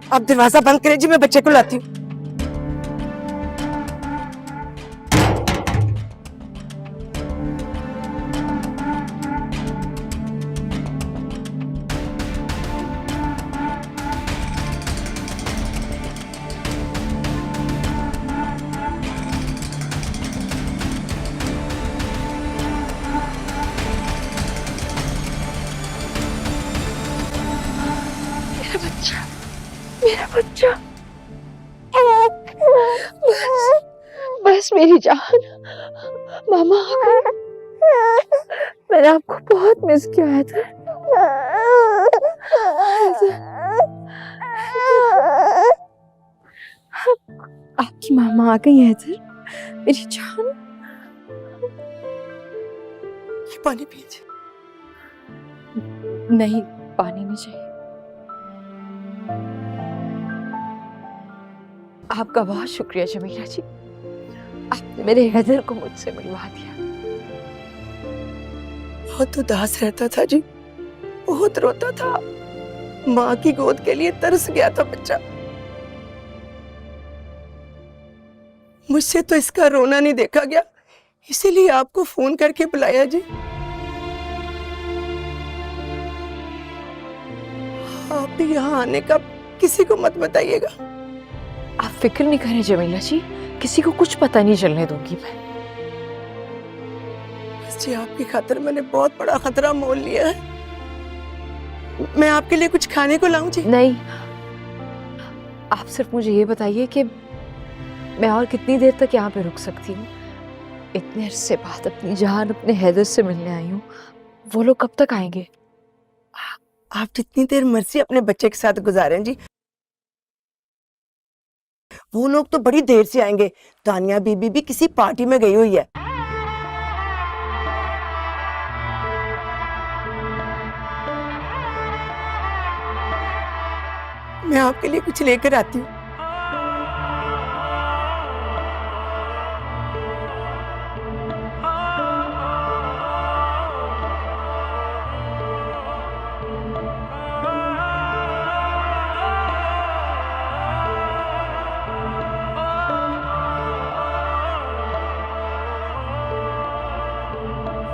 आप दरवाजा बंद करें जी, मैं बच्चे को लाती हूँ। मेरा बच्चा, बस बस मेरी जान, मामा आ गई। मैंने आपको बहुत मिस किया है आपकी मामा आ गई है मेरी जान। ये पानी पीजिए। नहीं, पानी नहीं चाहिए। आपका बहुत शुक्रिया जमीला जी, आपने मेरे हैदर को मुझसे मिलवा दिया। बहुत उदास रहता था जी, बहुत रोता था, माँ की गोद के लिए तरस गया था बच्चा। मुझसे तो इसका रोना नहीं देखा गया, इसीलिए आपको फोन करके बुलाया जी। आप भी यहाँ आने का किसी को मत बताइएगा। आप फिक्र नहीं करें जमीला जी, किसी को कुछ पता नहीं चलने दूंगी मैं। बस जी आपकी खातिर मैंने बहुत बड़ा खतरा मोल लिया है। मैं आपके लिए कुछ खाने को लाऊं जी? नहीं, आप सिर्फ मुझे ये बताइए कि मैं और कितनी देर तक यहाँ पे रुक सकती हूँ। इतने अरसे बाद अपनी जान अपने हैदर से मिलने आई हूँ, वो लोग कब तक आएंगे? आप जितनी देर मर्जी अपने बच्चे के साथ गुजारें जी, वो लोग तो बड़ी देर से आएंगे। तानिया बीबी भी किसी पार्टी में गई हुई है। मैं आपके लिए कुछ लेकर आती हूँ।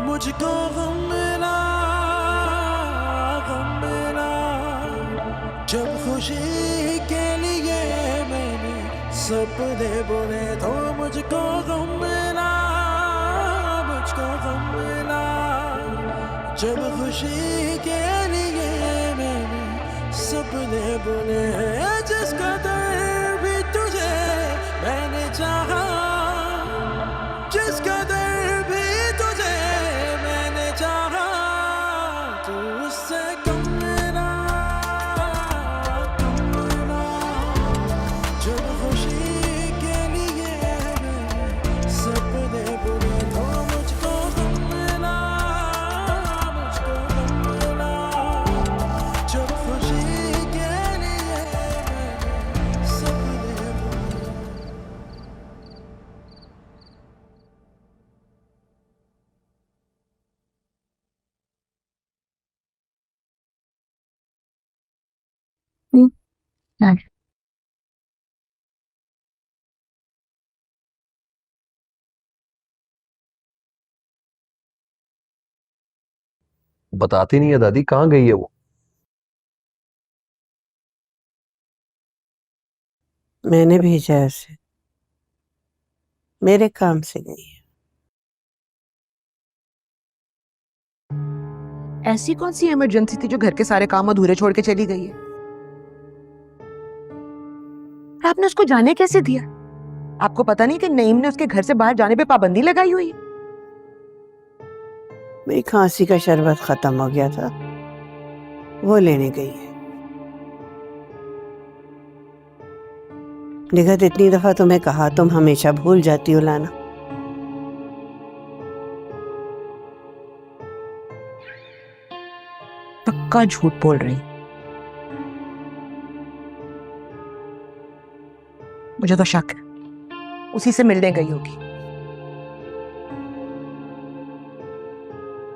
मुझको गम मिला जब खुशी के लिए मैंने सपने बुने, तो मुझको गम मिला जब खुशी के लिए मैंने सपने बुने। जिस कदर भी तुझे मैंने चाहा, जिस कदर भी तुझे मैंने चाहा, तू उससे कम मिला जब खुशी के लिए मैंने सपने बुने, तो मुझको गम मिला जब खुशी के लिए मैंने सपने बुने। बताती नहीं है दादी, कहाँ गई है वो? मैंने भेजा है उसे, मेरे काम से गई है। ऐसी कौन सी इमरजेंसी थी जो घर के सारे काम अधूरे छोड़ के चली गई है? आपने उसको जाने कैसे दिया? आपको पता नहीं कि नईम ने उसके घर से बाहर जाने पे पाबंदी लगाई हुई है? मेरी खांसी का शरबत खत्म हो गया था, वो लेने गई है। निगत, इतनी दफा तुम्हें कहा, तुम हमेशा भूल जाती हो लाना। पक्का झूठ बोल रही। मुझे तो शक है उसी से मिलने गई होगी।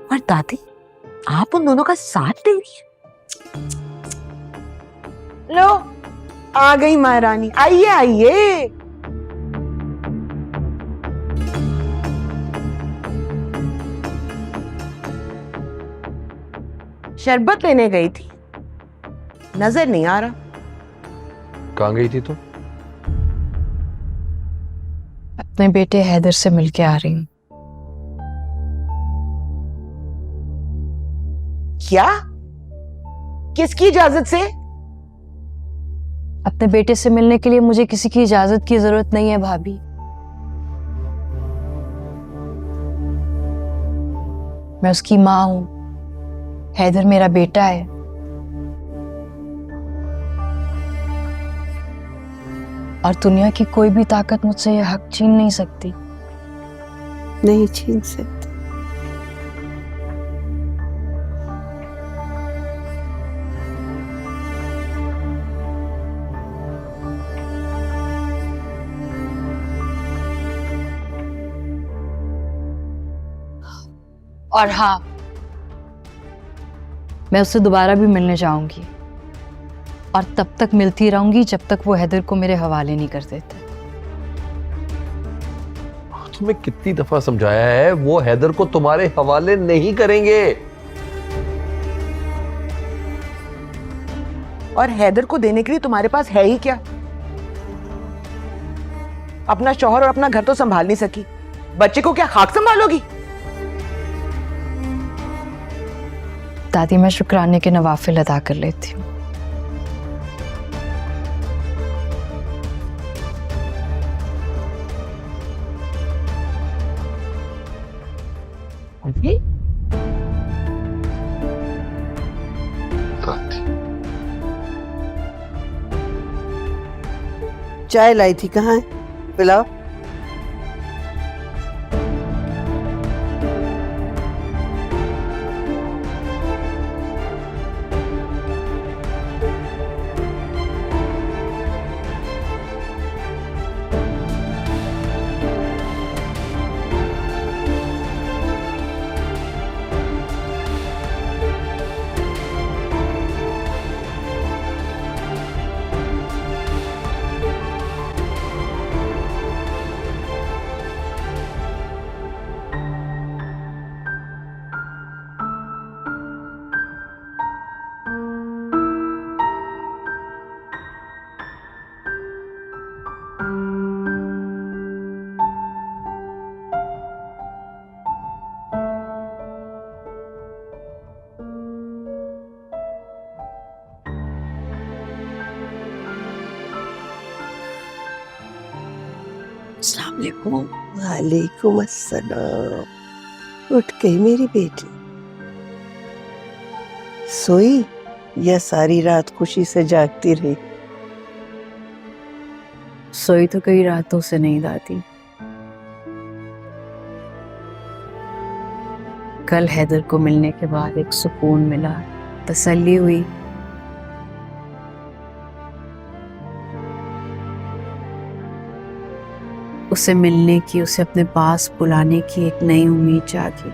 और दादी, आप उन दोनों का साथ दे रही है? लो, आ गई महारानी, आइए आइए। शरबत लेने गई थी, नजर नहीं आ रहा। कहाँ गई थी तू? अपने बेटे हैदर से मिलके आ रही हूँ। क्या? किसकी इजाजत से? अपने बेटे से मिलने के लिए मुझे किसी की इजाजत की जरूरत नहीं है भाभी। मैं उसकी माँ हूं, हैदर मेरा बेटा है। और दुनिया की कोई भी ताकत मुझसे यह हक छीन नहीं सकती। नहीं छीन सकती। और हाँ, मैं उससे दोबारा भी मिलने जाऊंगी और तब तक मिलती रहूंगी जब तक वो हैदर को मेरे हवाले नहीं कर देते। तुम्हें कितनी दफा समझाया है, वो हैदर को तुम्हारे हवाले नहीं करेंगे। और हैदर को देने के लिए तुम्हारे पास है ही क्या? अपना शौहर और अपना घर तो संभाल नहीं सकी, बच्चे को क्या खाक संभालोगी? दादी, मैं शुक्राने के नवाफिल अदा कर लेती हूँ। चाय लाई थी, कहाँ है? पिलाओ। अस्सलाम वालेकुम। वालेकुम अस्सलाम। उठ गई मेरी बेटी? सोई या सारी रात खुशी से जागती रही? सोई तो कई रातों से नहीं दादी। कल हैदर को मिलने के बाद एक सुकून मिला, तसल्ली हुई। उसे मिलने की, उसे अपने पास बुलाने की एक नई उम्मीद जागी।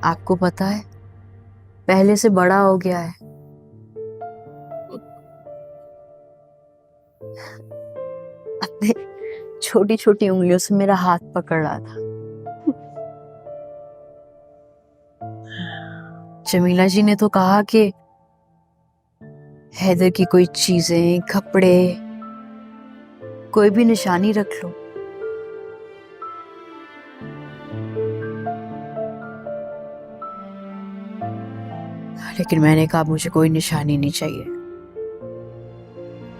आपको पता है, पहले से बड़ा हो गया है। अपने छोटी छोटी उंगलियों से मेरा हाथ पकड़ रहा था। जमीला जी ने तो कहा कि हैदर की कोई चीजें, कपड़े, कोई भी निशानी रख लो। लेकिन मैंने कहा मुझे कोई निशानी नहीं चाहिए,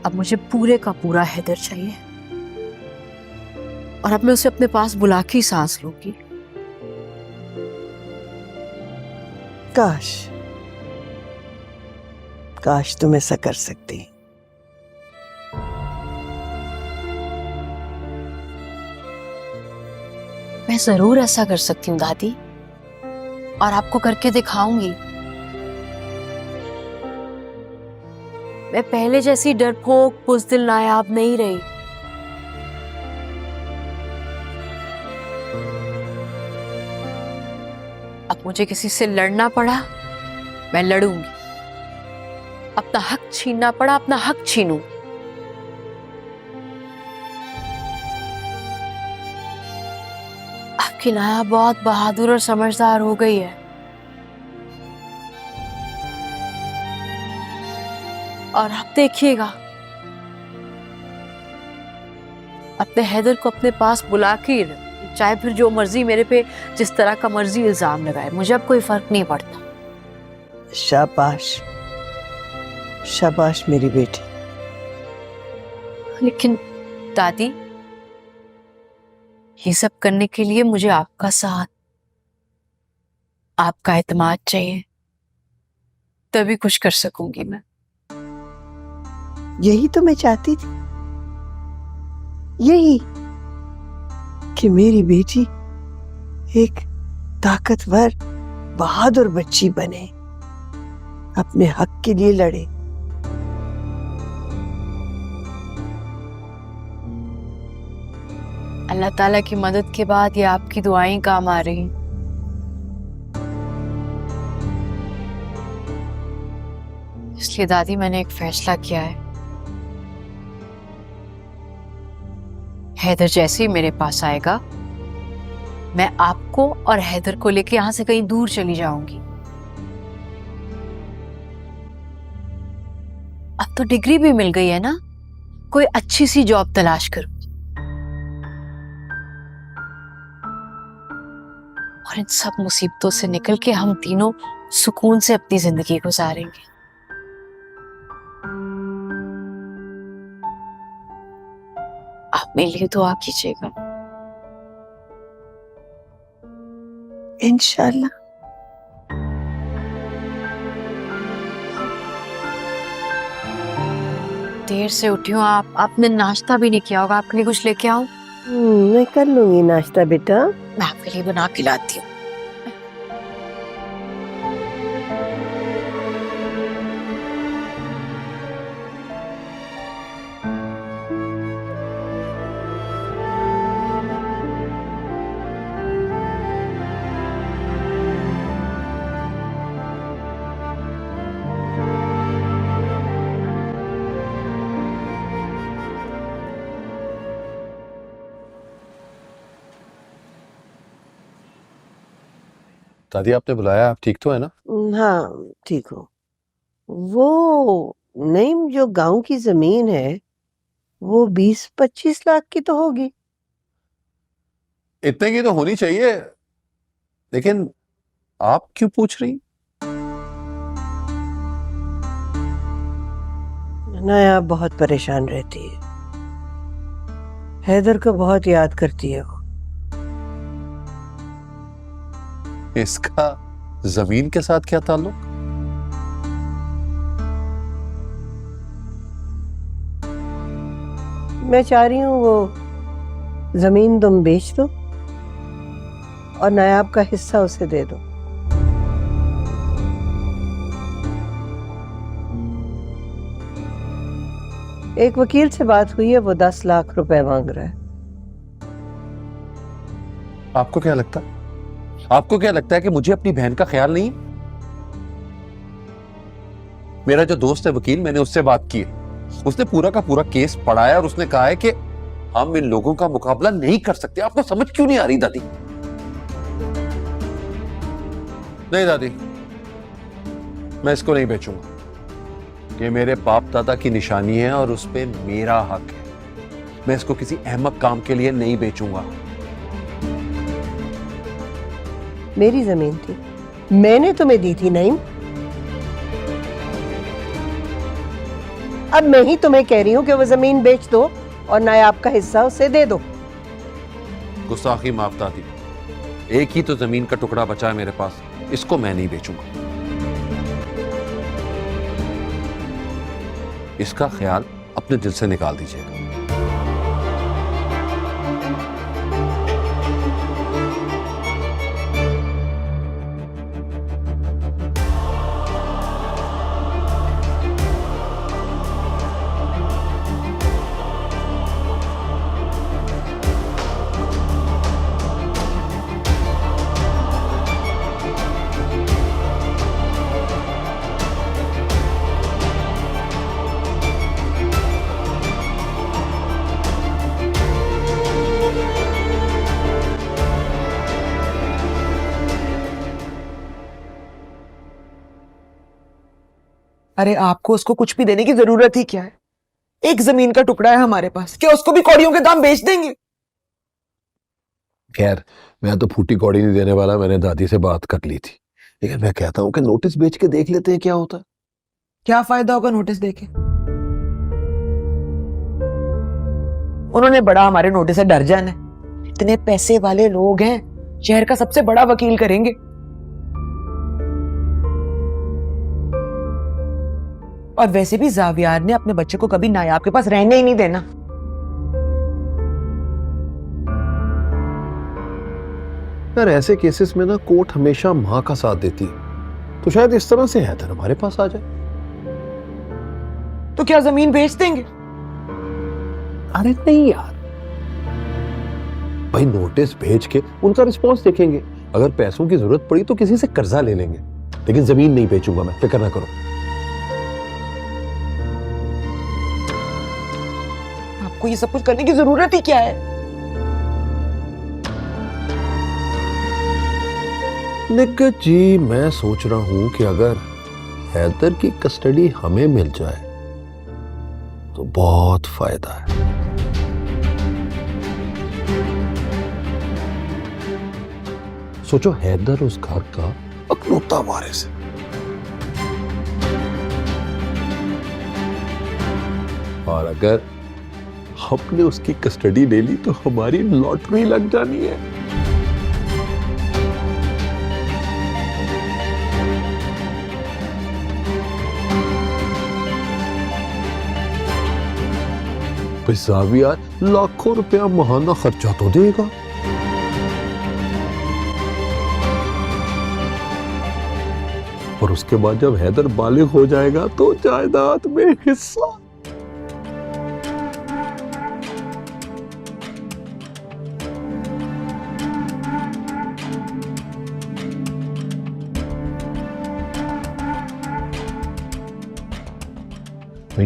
अब मुझे पूरे का पूरा हैदर चाहिए। और अब मैं उसे अपने पास बुला के ही सांस लूंगी। काश काश तुम ऐसा कर सकती। मैं जरूर ऐसा कर सकती हूँ दादी, और आपको करके दिखाऊंगी। मैं पहले जैसी डरपोक, बुज़दिल, नायाब नहीं रही। अब मुझे किसी से लड़ना पड़ा, मैं लड़ूंगी। अपना हक छीनना पड़ा, अपना हक छीनूंगी। आपकी नाया बहुत बहादुर और समझदार हो गई है, और आप देखिएगा अपने हैदर को अपने पास बुला के, चाहे फिर जो मर्जी मेरे पे जिस तरह का मर्जी इल्जाम लगाए, मुझे अब कोई फर्क नहीं पड़ता। शाबाश, शाबाश मेरी बेटी। लेकिन दादी, ये सब करने के लिए मुझे आपका साथ, आपका एतमाद चाहिए, तभी कुछ कर सकूंगी मैं। यही तो मैं चाहती थी, यही कि मेरी बेटी एक ताकतवर बहादुर बच्ची बने, अपने हक के लिए लड़े। अल्लाह ताला की मदद के बाद ये आपकी दुआएं काम आ रही। इसलिए दादी, मैंने एक फैसला किया है। हैदर जैसे ही मेरे पास आएगा, मैं आपको और हैदर को लेके यहां से कहीं दूर चली जाऊंगी। अब तो डिग्री भी मिल गई है ना, कोई अच्छी सी जॉब तलाश करूं और इन सब मुसीबतों से निकल के हम तीनों सुकून से अपनी जिंदगी गुजारेंगे। आप मेरे लिए दुआ कीजिएगा। इंशाल्लाह। देर से उठी हूँ, आपने नाश्ता भी नहीं किया होगा, आपके लिए कुछ लेके आऊं? मैं कर लूंगी नाश्ता बेटा। मैं आपके लिए बना के लाती हूँ। दादी, आपने बुलाया, आप ठीक तो है ना? हाँ ठीक हो। वो नईम जो गांव की जमीन है वो 20-25 लाख की तो होगी। इतने की तो होनी चाहिए, लेकिन आप क्यों पूछ रही? नाया बहुत परेशान रहती है, हैदर को बहुत याद करती है वो। इसका जमीन के साथ क्या ताल्लुक? मैं चाह रही हूँ वो जमीन तुम बेच दो और नायाब का हिस्सा उसे दे दो। एक वकील से बात हुई है, वो 10 लाख रुपए मांग रहा है। आपको क्या लगता है? आपको क्या लगता है कि मुझे अपनी बहन का ख्याल नहीं? मेरा जो दोस्त है वकील, मैंने उससे बात की है, उसने पूरा का पूरा केस पढ़ा है और उसने कहा है कि हम इन लोगों का मुकाबला नहीं कर सकते। आपको समझ क्यों नहीं आ रही दादी? नहीं दादी, मैं इसको नहीं बेचूंगा। ये मेरे बाप दादा की निशानी है और उस पे मेरा हक है। मैं इसको किसी अहमक काम के लिए नहीं बेचूंगा। मेरी जमीन थी, मैंने तुम्हें दी थी नईम। अब मैं ही तुम्हें कह रही हूं कि वो जमीन बेच दो और नायाब का हिस्सा उसे दे दो। गुस्ताखी माफ दादी, एक ही तो जमीन का टुकड़ा बचा है मेरे पास, इसको मैं नहीं बेचूंगा। इसका ख्याल अपने दिल से निकाल दीजिएगा। अरे आपको उसको कुछ भी देने की जरूरत ही क्या है? एक जमीन का टुकड़ा है हमारे पास, क्या उसको भी कौड़ियों के दाम बेच देंगे? खैर, मैं तो फूटी कौड़ी नहीं देने वाला, मैंने दादी से बात कर ली थी। लेकिन मैं कहता हूँ कि नोटिस बेच के देख लेते हैं क्या होता है। क्या फायदा होगा नोटिस देके? उन्होंने बड़ा हमारे नोटिस से डर जाना है। इतने पैसे वाले लोग हैं, शहर का सबसे बड़ा वकील करेंगे। और वैसे भी जावियार ने अपने बच्चे को कभी नायाब के पास रहने ही नहीं देना। यार ऐसे केसेस में ना कोर्ट हमेशा माँ का साथ देती है, तो शायद इस तरह से हैदर हमारे पास आ जाए। तो क्या जमीन बेच देंगे? अरे नहीं यार, भाई नोटिस भेज के उनका रिस्पॉन्स देखेंगे। अगर पैसों की जरूरत पड़ी तो किसी से कर्जा ले लेंगे, लेकिन जमीन नहीं बेचूंगा मैं, फिक्र ना करो। आपको ये सब कुछ करने की जरूरत ही क्या है? निकट जी, मैं सोच रहा हूं कि अगर हैदर की कस्टडी हमें मिल जाए तो बहुत फायदा है। सोचो, हैदर उस घर का अकलौता वारिस है, और अगर हमने उसकी कस्टडी ले ली तो हमारी लॉटरी लग जानी है। जावियार लाखों रुपया महाना खर्चा तो देगा। और उसके बाद जब हैदर बालिग हो जाएगा तो जायदाद में हिस्सा।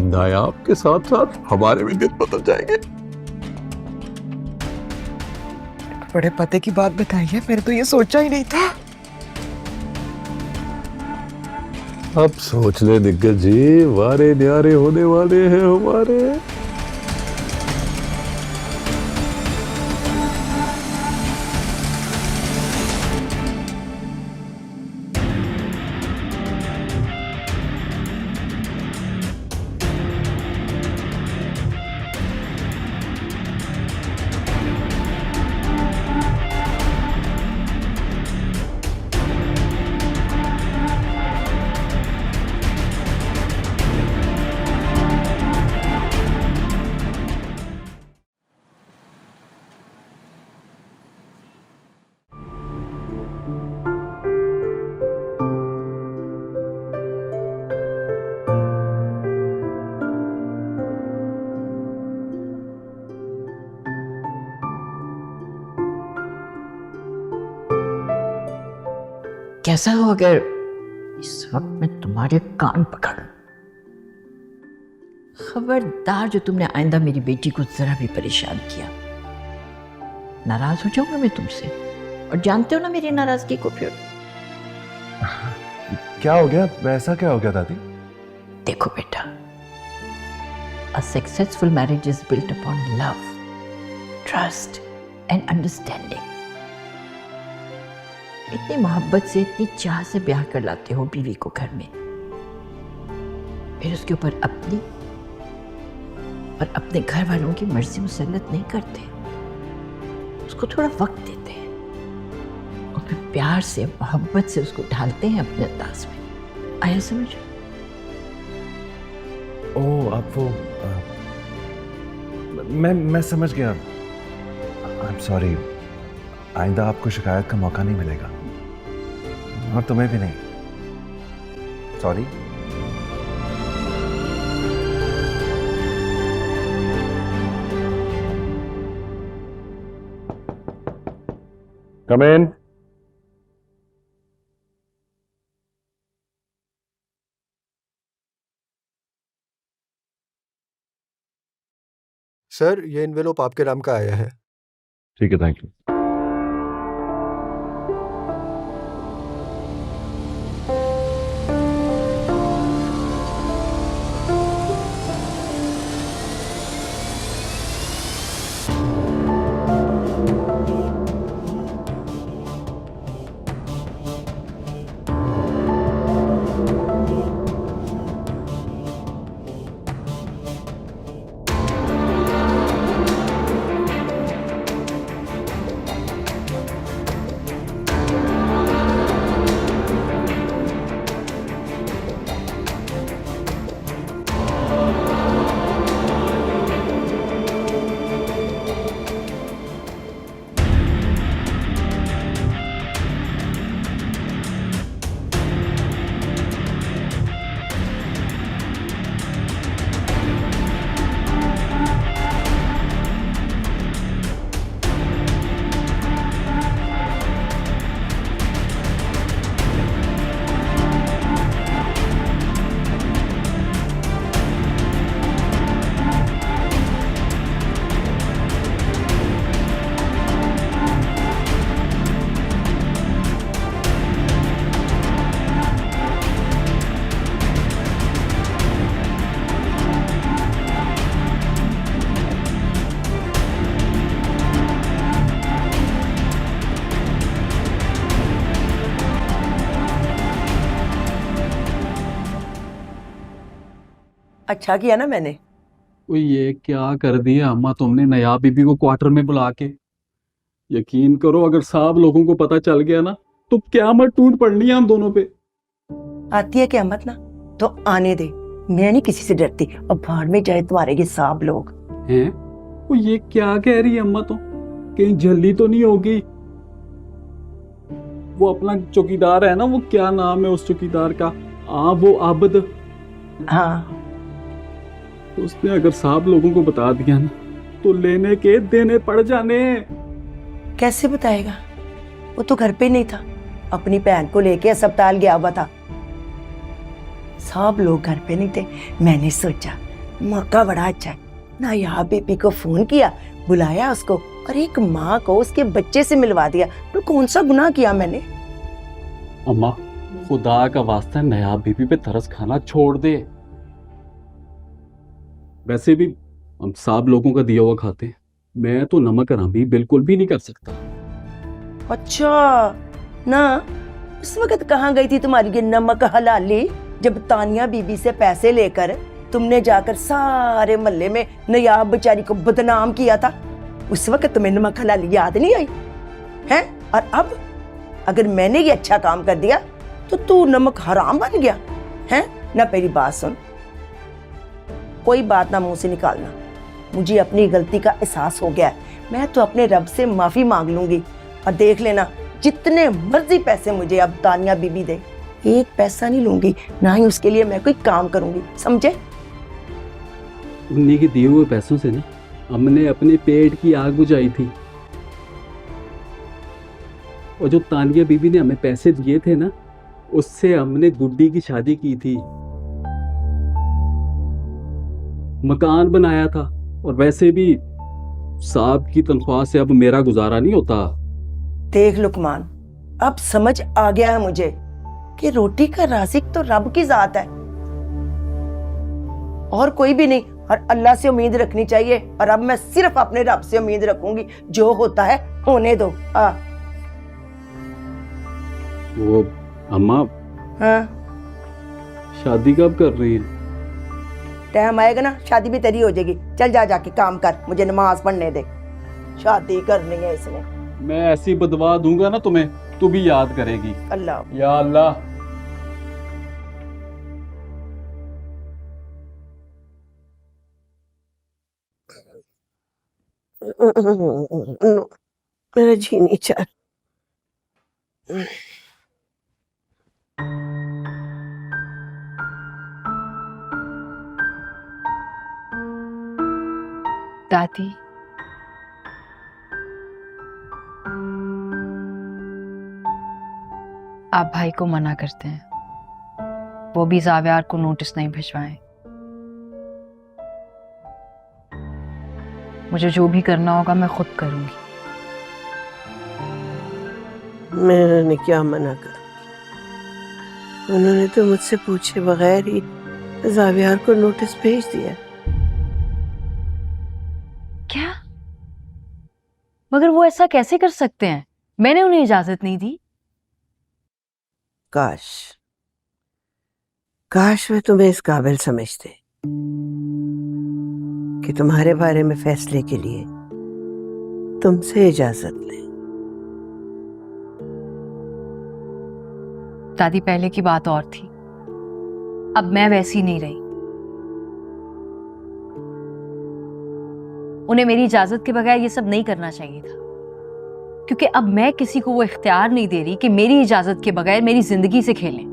नायाब के साथ साथ हमारे भी दिन बदल जाएंगे। बड़े पते की बात बताई है, मैंने तो ये सोचा ही नहीं था। अब सोच ले दिग्गज जी, वारे न्यारे होने वाले हैं हमारे। कैसा हो अगर इस वक्त मैं तुम्हारे कान पकड़ लूं? खबरदार, जो तुमने आइंदा मेरी बेटी को जरा भी परेशान किया, नाराज हो जाऊंगा मैं तुमसे। और जानते हो ना मेरी नाराजगी को फिर। क्या हो गया? ऐसा क्या हो गया दादी? देखो बेटा, a successful marriage is built upon love, trust and understanding. इतनी मोहब्बत से, इतनी चाह से ब्याह कर लाते हो बीवी को घर में, फिर उसके ऊपर अपनी और अपने घर वालों की मर्जी मुसल्लत नहीं करते, उसको थोड़ा वक्त देते हैं और फिर प्यार से, मोहब्बत से उसको ढालते हैं अपने अंदाज में। आया समझ? ओह, अब वो मैं समझ गया। आई एम सॉरी, आइंदा आपको शिकायत का मौका नहीं मिलेगा, और तुम्हें भी नहीं। सॉरी। कम इन। सर, ये एनवेलोप आपके नाम का आया है। ठीक है, थैंक यू। अच्छा किया ना मैंने। वो ये क्या कर दिया अम्मा तुमने नया बीबी को क्वार्टर में बुला के। यकीन करो अगर साहब लोगों को पता चल गया ना तो क़यामत टूट पड़नी है हम दोनों पे। आती है क़यामत ना तो आने दे, मैं नहीं किसी से डरती। और भाड़ में जाए तुम्हारे ये साहब लोग। हैं वो ये क्या कह रही है अम्मा, तो कहीं जल्दी तो नहीं होगी? वो अपना चौकीदार है ना, वो क्या नाम है उस चौकीदार का? वो आबद। हाँ उसने अगर साहब लोगों को बता दिया ना तो लेने के देने पड़ जाने। कैसे बताएगा, वो तो घर पे नहीं था, अपनी बहन को लेके अस्पताल गया हुआ था। सब लोग घर पे नहीं थे। मैंने सोचा मौका बड़ा अच्छा है, ना यहाँ बीबी को फोन किया, बुलाया उसको और एक माँ को उसके बच्चे से मिलवा दिया। तो कौन सा गुनाह किया मैंने? अम्मा खुदा का वास्ता नया बीबी पे तरस खाना छोड़ दे। वैसे भी हम साहब लोगों का दिया हुआ खाते हैं, मैं तो नमक हरामी बिल्कुल भी नहीं कर सकता। अच्छा ना, उस वक्त कहाँ गई थी तुम्हारी ये नमक हलाली, जब तानिया बीबी से पैसे लेकर तुमने जाकर सारे मोहल्ले में नयाब बेचारी को बदनाम किया था? उस वक्त तुम्हें नमक हलाली याद नहीं आई है? और अब अगर मैंने ये अच्छा काम कर दिया तो तू नमक हराम बन गया है ना? मेरी बात सुन, कोई बात ना मुंह से निकालना। मुझे अपनी गलती का एहसास हो गया है, मैं तो अपने रब से माफी मांग लूंगी। और देख लेना जितने मर्जी पैसे मुझे अब तानिया बीबी दे, एक पैसा नहीं लूंगी, ना ही उसके लिए मैं कोई काम करूंगी, समझे? उन्हीं के दिए हुए पैसों से ना हमने अपने पेट की आग बुझाई थी। और जो तानिया बीबी ने हमें पैसे दिए थे ना, उससे हमने गुड्डी की शादी की थी, मकान बनाया था। और वैसे भी साहब की तनख्वाह से अब मेरा गुजारा नहीं होता। देख लुकमान, अब समझ आ गया है मुझे कि रोटी का राज़िक तो रब की जात है और कोई भी नहीं। और अल्लाह से उम्मीद रखनी चाहिए। और अब मैं सिर्फ अपने रब से उम्मीद रखूंगी, जो होता है होने दो। वो अम्मा हाँ, शादी कब कर रही है? टाइम आएगा ना शादी भी तेरी हो जाएगी। चल जा, जाके काम कर, मुझे नमाज पढ़ने दे। शादी करनी है इसने। मैं ऐसी बदवा दूंगा ना तुम्हें, तू भी याद करेगी। अल्लाह या अल्लाह। मेरा जी नहीं चाह। दादी, आप भाई को मना करते हैं, वो भी जावियार को नोटिस नहीं भिजवाएं। मुझे जो भी करना होगा मैं खुद करूंगी। मैंने क्या मना कर, उन्होंने तो मुझसे पूछे बगैर ही जावियार को नोटिस भेज दिया। क्या? मगर वो ऐसा कैसे कर सकते हैं? मैंने उन्हें इजाजत नहीं दी। काश काश वे तुम्हें इस काबिल समझते कि तुम्हारे बारे में फैसले के लिए तुमसे इजाजत लें। दादी, पहले की बात और थी, अब मैं वैसी नहीं रही। उन्हें मेरी इजाजत के बगैर ये सब नहीं करना चाहिए था, क्योंकि अब मैं किसी को वो इख्तियार नहीं दे रही कि मेरी इजाजत के बगैर मेरी जिंदगी से खेलें।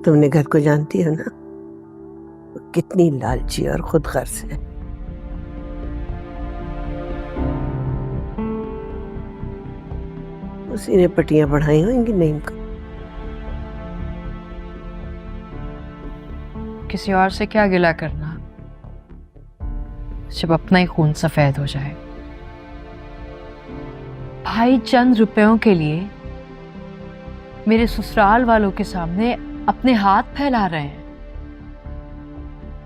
तुमने घर को जानती हो ना, वो कितनी लालची और खुदगर्ज है। उसी ने पट्टियां बढ़ाई होंगी नईम को। किसी और से क्या गिला करना, जब अपना ही खून सफेद हो जाए। भाई चंद रुपयों के लिए मेरे ससुराल वालों के सामने अपने हाथ फैला रहे हैं,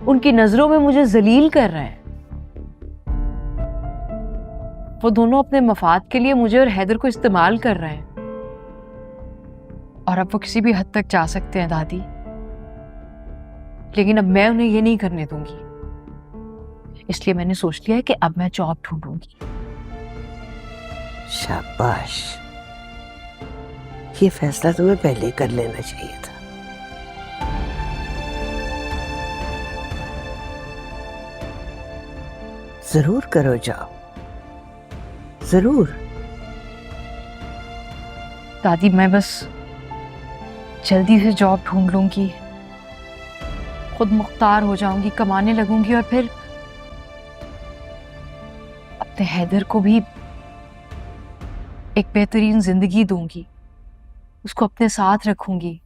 उनकी नजरों में मुझे जलील कर रहे हैं। वो दोनों अपने मफाद के लिए मुझे और हैदर को इस्तेमाल कर रहे हैं। और अब वो किसी भी हद तक जा सकते हैं दादी। लेकिन अब मैं उन्हें ये नहीं करने दूंगी। इसलिए मैंने सोच लिया है कि अब मैं जॉब ढूंढूंगी। शाबाश, ये फैसला तुम्हें पहले कर लेना चाहिए था। जरूर करो जॉब, जरूर। दादी मैं बस जल्दी से जॉब ढूंढ लूंगी, खुद मुख्तार हो जाऊंगी, कमाने लगूंगी और फिर अपने हैदर को भी एक बेहतरीन जिंदगी दूंगी, उसको अपने साथ रखूंगी।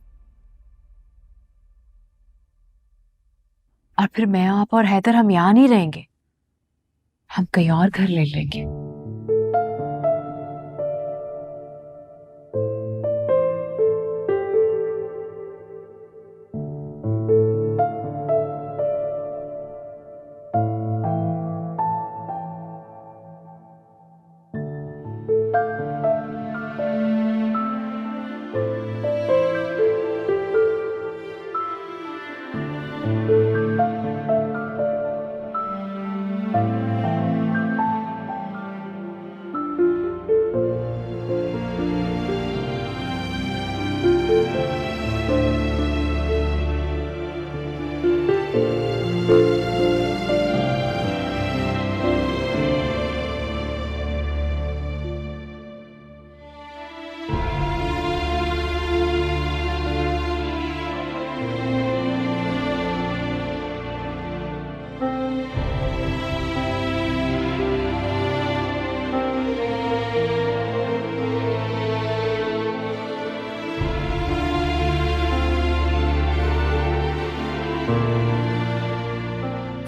और फिर मैं, आप और हैदर हम यहां नहीं रहेंगे, हम कहीं और घर ले लेंगे।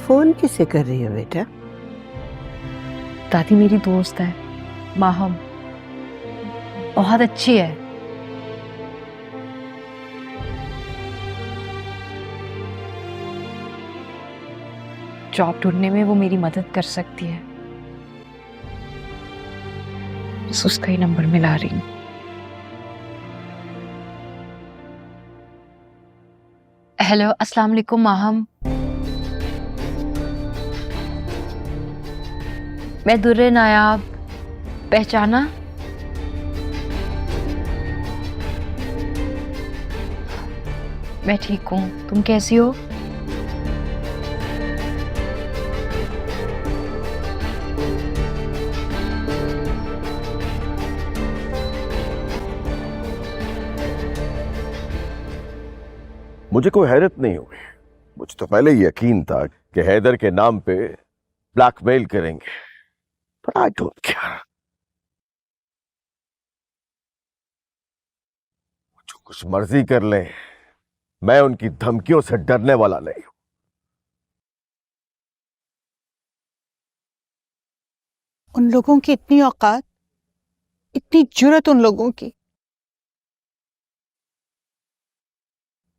फोन किसे कर रही हो बेटा? दादी मेरी दोस्त है माहम, बहुत अच्छी है। जॉब ढूंढने में वो मेरी मदद कर सकती है, बस उसका ही नंबर मिला रही हूँ। हेलो, अस्सलाम वालेकुम माहम। मैं दुर्रे नायाब, पहचाना? मैं ठीक हूँ, तुम कैसी हो? मुझे कोई हैरत नहीं हुई। मुझे तो पहले ही यकीन था कि हैदर के नाम पे ब्लैकमेल करेंगे, पर आई डोंट केयर। जो कुछ मर्जी कर लें, मैं उनकी धमकियों से डरने वाला नहीं हूं। उन लोगों की इतनी औकात, इतनी जुर्रत उन लोगों की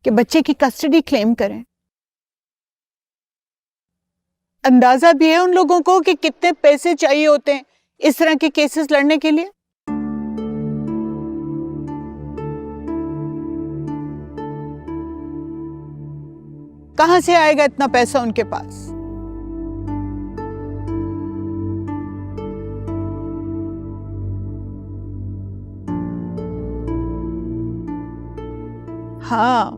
कि बच्चे की कस्टडी क्लेम करें। अंदाजा भी है उन लोगों को कि कितने पैसे चाहिए होते हैं इस तरह के केसेस लड़ने के लिए। कहां से आएगा इतना पैसा उनके पास? हाँ,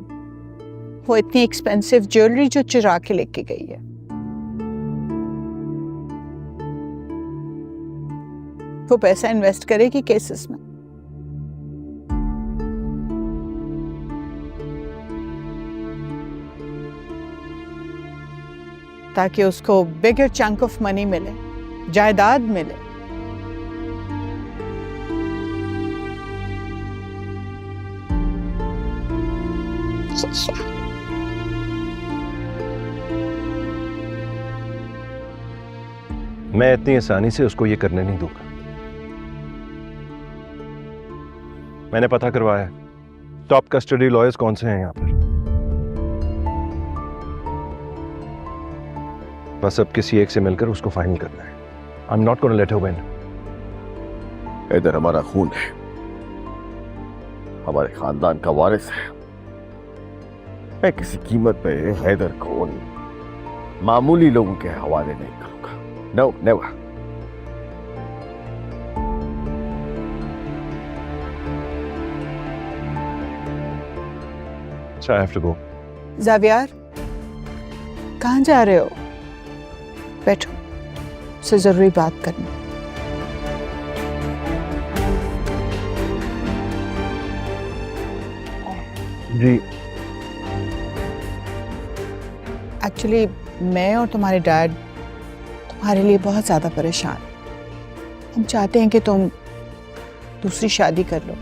वो इतनी एक्सपेंसिव ज्वेलरी जो चुरा के लेके गई है, वो पैसा इन्वेस्ट करेगी केसेस में। ताकि उसको बिगर चंक ऑफ मनी मिले, जायदाद मिले। मैं इतनी आसानी से उसको ये करने नहीं दूंगा। मैंने पता करवाया है टॉप कस्टडी लॉयर्स कौन से हैं यहां पर। बस अब किसी एक से मिलकर उसको फाइनल करना है। I am not gonna let her win. Haider हमारा खून है, हमारे खानदान का वारिस है। मैं किसी कीमत पे हैदर को उन मामूली लोगों के हवाले नहीं करूंगा। No never. So I have to go. Javier, कहाँ जा रहे हो? बैठो, से जरूरी बात करनी। जी। एक्चुअली मैं और तुम्हारे डैड तुम्हारे लिए बहुत ज़्यादा परेशान। हम चाहते हैं कि तुम दूसरी शादी कर लो।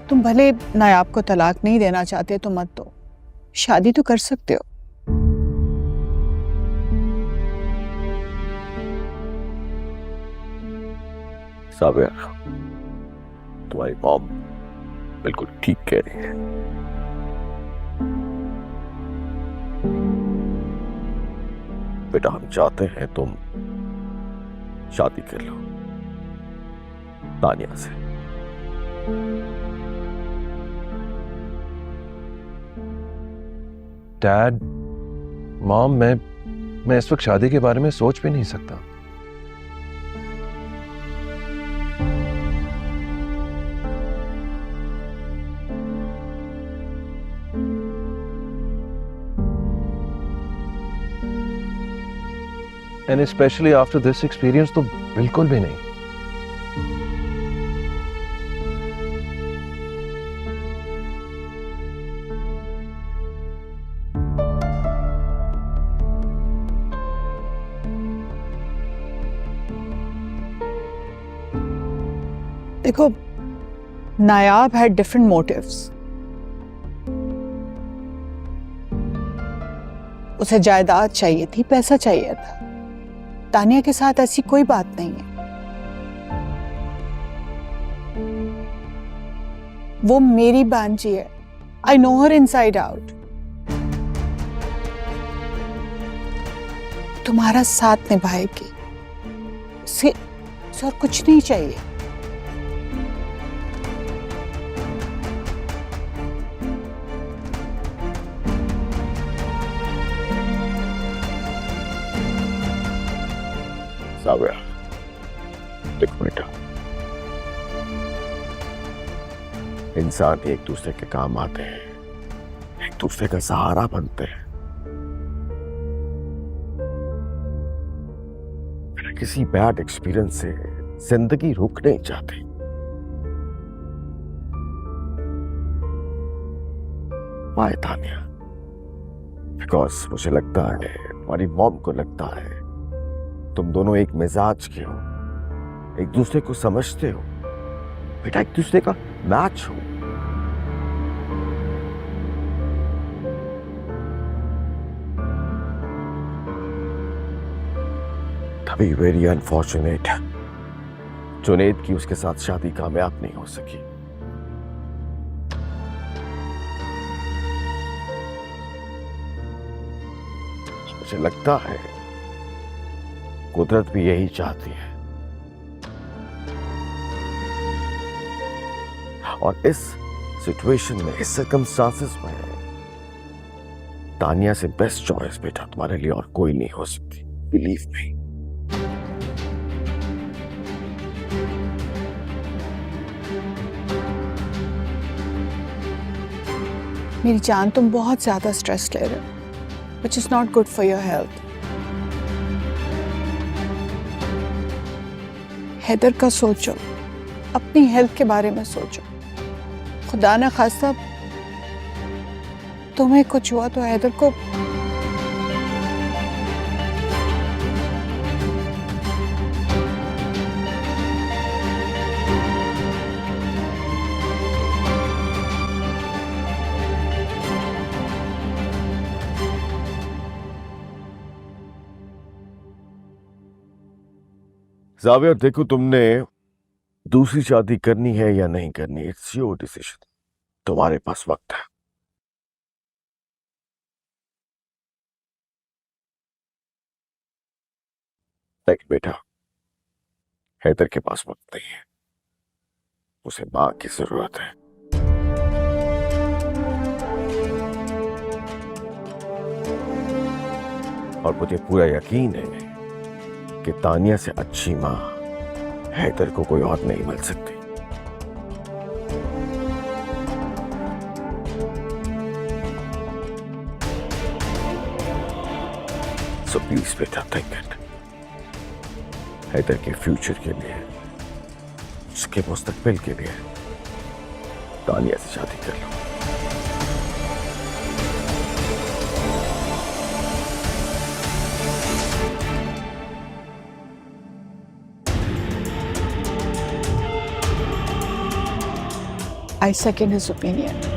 तुम भले नायाब को तलाक नहीं देना चाहते तो मत दो, शादी तो कर सकते हो। साबिया, तुम्हारी मॉम बिल्कुल ठीक कह रही है। बेटा, हम चाहते हैं तुम शादी कर लो तानिया से। डैड, मॉम, मैं इस वक्त शादी के बारे में सोच भी नहीं सकता। And specially after this experience तो बिल्कुल भी नहीं। देखो, नायाब हैड डिफरेंट मोटिव्स। उसे जायदाद चाहिए थी, पैसा चाहिए था। तानिया के साथ ऐसी कोई बात नहीं है। वो मेरी बांजी है। I know her inside out. तुम्हारा साथ निभाएगी, उसे और कुछ नहीं चाहिए। साबिया, देखो बेटा, इंसान एक दूसरे के काम आते हैं, एक दूसरे का सहारा बनते हैं। किसी बैड एक्सपीरियंस से जिंदगी रुक नहीं जाती। वाई तानिया? बिकॉज मुझे लगता है, हमारी मॉम को लगता है, तुम दोनों एक मिजाज के हो, एक दूसरे को समझते हो, बेटा एक दूसरे का मैच हो। तभी वेरी अनफॉर्चुनेट जुनैद की उसके साथ शादी कामयाब नहीं हो सकी। मुझे लगता है कुदरत भी यही चाहती है, और इस सिचुएशन में, इस सर्कमस्टांसेस में, तानिया से बेस्ट चॉइस बेटा तुम्हारे लिए और कोई नहीं हो सकती। Believe me. मेरी जान, तुम बहुत ज्यादा स्ट्रेस ले रहे हो, which is not good for your health। Haider का सोचो, अपनी हेल्थ के बारे में सोचो। खुदा न खास्ता तुम्हें कुछ हुआ तो हैदर को जावियर, देखो, तुमने दूसरी शादी करनी है या नहीं करनी, इट्स योर डिसीजन। तुम्हारे पास वक्त है। देख बेटा, हैदर के पास वक्त नहीं है। उसे मां की जरूरत है। और मुझे पूरा यकीन है कि तानिया से अच्छी मां हैदर को कोई और नहीं मिल सकती। सो प्लीज बेटा, थिंक इट। हैदर के फ्यूचर के लिए, उसके मुस्तकबिल के लिए तानिया से शादी कर लो। I second his opinion.